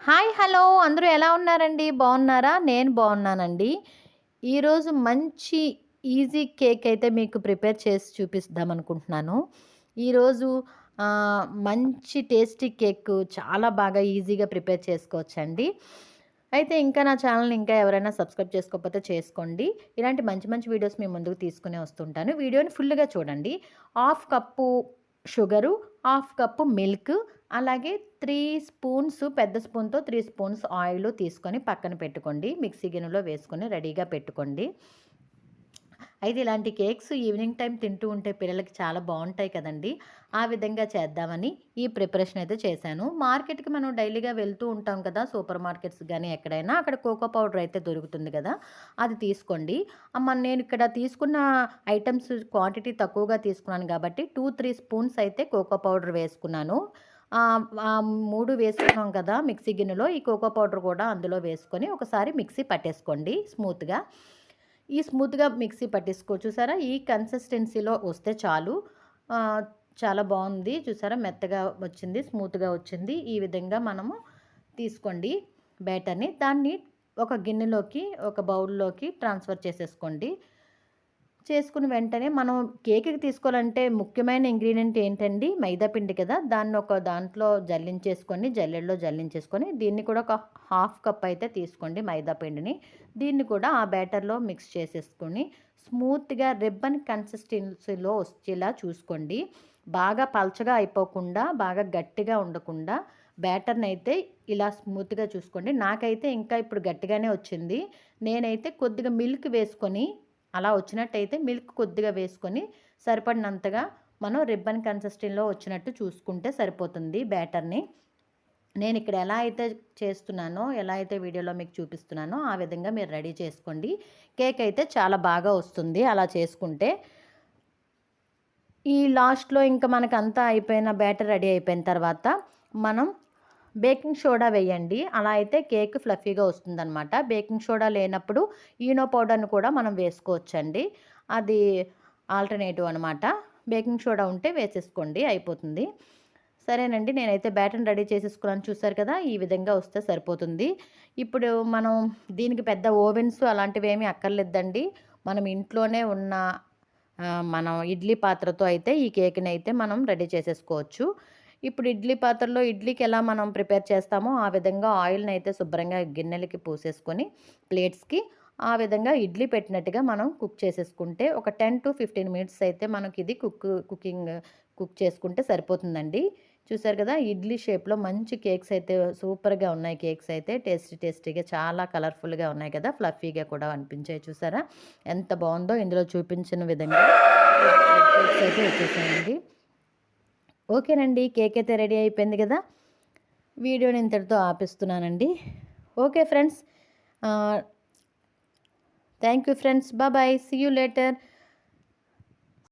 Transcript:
Hi! Hello! అందరూ ఎలా ఉన్నారండి? బావున్నారా? నేను బావున్నానండి. ఈరోజు మంచి ఈజీ కేక్ అయితే మీకు ప్రిపేర్ చేసి చూపిద్దామనుకుంటున్నాను. ఈరోజు మంచి టేస్టీ కేక్ చాలా బాగా ఈజీగా ప్రిపేర్ చేసుకోవచ్చండి. అయితే ఇంకా నా ఛానల్‌ని ఇంకా ఎవరైనా సబ్స్క్రైబ్ చేసుకోకపోతే చేసుకోండి. ఇలాంటి మంచి మంచి వీడియోస్ మీ ముందుకు తీసుకునే వస్తుంటాను. వీడియోని ఫుల్‌గా చూడండి. Half cup sugar, half cup milk, అలాగే 3 స్పూన్స్ పెద్ద స్పూన్‌తో 3 స్పూన్స్ ఆయిలు తీసుకొని పక్కన పెట్టుకోండి. మిక్సీ గిన్నెలో వేసుకొని రెడీగా పెట్టుకోండి. అయితే ఇలాంటి కేక్స్ ఈవినింగ్ టైం తింటూ ఉంటే పిల్లలకి చాలా బావుంటాయి కదండీ! ఆ విధంగా చేద్దామని ఈ ప్రిపరేషన్ అయితే చేశాను. మార్కెట్‌కి మనం డైలీగా వెళ్తూ ఉంటాం కదా! సూపర్ మార్కెట్స్ గాని ఎక్కడైనా అక్కడ కోకో పౌడర్ అయితే దొరుకుతుంది కదా! అది తీసుకోండి. నేను ఇక్కడ తీసుకున్న ఐటెమ్స్ క్వాంటిటీ తక్కువగా తీసుకున్నాను కాబట్టి 2, 3 స్పూన్స్ అయితే కోకో పౌడర్ వేసుకున్నాను. 3 వేసుకున్నాం కదా! మిక్సీ గిన్నెలో ఈ కోకో పౌడర్ కూడా అందులో వేసుకొని ఒకసారి మిక్సీ పట్టేసుకోండి స్మూత్‌గా. ఈ స్మూత్‌గా మిక్సీ పట్టేసుకో చూసారా? ఈ కన్సిస్టెన్సీలో వస్తే చాలు. ఆహ్, చాలా బావుంది. చూసారా? మెత్తగా వచ్చింది. స్మూత్‌గా వచ్చింది. ఈ విధంగా మనము తీసుకోండి బ్యాటర్‌ని. దాన్ని ఒక గిన్నెలోకి, ఒక బౌల్‌లోకి ట్రాన్స్‌ఫర్ చేసేసుకోండి. చేసుకుని వెంటనే మనం కేక్‌కి తీసుకోవాలంటే ముఖ్యమైన ఇంగ్రీడియంట్ ఏంటండి? మైదా పిండి కదా! దాన్ని ఒక దాంట్లో జల్లించేసుకొని, జల్లెడలో జల్లించేసుకొని, దీన్ని కూడా ఒక హాఫ్ కప్ అయితే తీసుకోండి మైదా పిండిని. దీన్ని కూడా ఆ బ్యాటర్‌లో మిక్స్ చేసేసుకొని, స్మూత్‌గా రిబ్బన్ కన్సిస్టెన్సీలో వచ్చేలా చూసుకోండి. బాగా పలచగా అయిపోకుండా, బాగా గట్టిగా ఉండకుండా బ్యాటర్‌నైతే ఇలా స్మూత్‌గా చూసుకోండి. నాకైతే ఇంకా ఇప్పుడు గట్టిగానే వచ్చింది. నేనైతే కొద్దిగా మిల్క్ వేసుకొని అలా వచ్చినట్టయితే మిల్క్ కొద్దిగా వేసుకొని సరిపడినంతగా మనం రిబ్బన్ కన్సిస్టెన్సీలో వచ్చినట్టు చూసుకుంటే సరిపోతుంది బ్యాటర్‌ని. నేనిక్కడ ఎలా అయితే చేస్తున్నానో, ఎలా అయితే వీడియోలో మీకు చూపిస్తున్నానో ఆ విధంగా మీరు రెడీ చేసుకోండి. కేక్ అయితే చాలా బాగా వస్తుంది అలా చేసుకుంటే. ఈ లాస్ట్‌లో ఇంక మనకంతా అయిపోయిన బ్యాటర్ రెడీ అయిపోయిన తర్వాత మనం బేకింగ్ సోడా వేయండి. అలా అయితే కేక్ ఫ్లఫీగా వస్తుందనమాట. బేకింగ్ సోడా లేనప్పుడు ఈనో పౌడర్‌ని కూడా మనం వేసుకోవచ్చండి. అది ఆల్టర్‌నేటివ్ అనమాట. బేకింగ్ సోడా ఉంటే వేసేసుకోండి అయిపోతుంది. సరేనండి. నేనైతే బ్యాటర్‌ని రెడీ చేసేసుకున్నాను చూసారు కదా! ఈ విధంగా వస్తే సరిపోతుంది. ఇప్పుడు మనం దీనికి పెద్ద ఓవెన్స్ అలాంటివేమీ అక్కర్లేదండి. మనం ఇంట్లోనే ఉన్న మనం ఇడ్లీ పాత్రతో అయితే ఈ కేక్‌నైతే మనం రెడీ చేసేసుకోవచ్చు. ఇప్పుడు ఇడ్లీ పాత్రలో ఇడ్లీకి ఎలా మనం ప్రిపేర్ చేస్తామో ఆ విధంగా ఆయిల్‌నైతే శుభ్రంగా గిన్నెలకి పోసేసుకొని ప్లేట్స్‌కి ఆ విధంగా ఇడ్లీ పెట్టినట్టుగా మనం కుక్ చేసేసుకుంటే ఒక 10-15 మినిట్స్ అయితే మనకిది కుక్ చేసుకుంటే సరిపోతుందండి. చూసారు కదా! ఇడ్లీ షేప్‌లో మంచి కేక్స్ అయితే సూపర్‌గా ఉన్నాయి కేక్స్ అయితే. టేస్టీగా చాలా కలర్‌ఫుల్‌గా ఉన్నాయి కదా! ఫ్లఫీగా కూడా అనిపించాయి చూసారా? ఎంత బావుందో ఇందులో చూపించిన విధంగా కేక్స్ అయితే వచ్చేసాయండి. ఓకేనండి. కేక్ అయితే రెడీ అయిపోయింది కదా! వీడియోని ఇంతటితో ఆపేస్తున్నానండి. Okay friends. Ah, thank you friends. Bye. See you later.